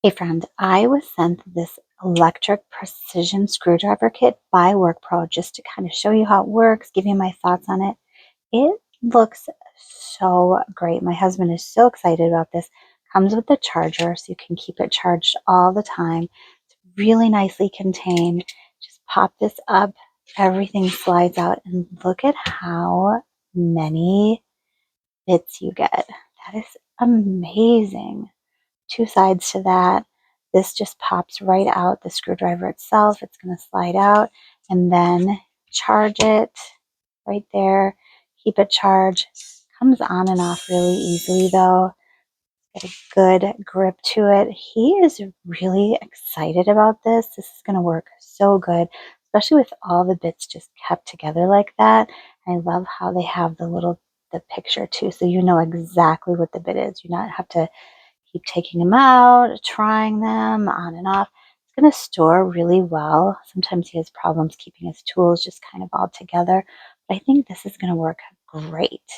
Hey friend, I was sent this electric precision screwdriver kit by WorkPRO just to kind of show you how it works, give you my thoughts on it. It looks so great. My husband is so excited about this. Comes with the charger so you can keep it charged all the time. It's really nicely contained. Just pop this up, everything slides out, and look at how many bits you get. That is amazing. Two sides to that. This just pops right out, the screwdriver itself. It's going to slide out and then charge it right there. Keep it charged. Comes on and off really easily though. Get a good grip to it. He is really excited about this. This is going to work so good, especially with all the bits just kept together like that. I love how they have the picture too, so you know exactly what the bit is. You not have to keep taking them out, trying them on and off. It's going to store really well. Sometimes he has problems keeping his tools just kind of all together, but I think this is going to work great.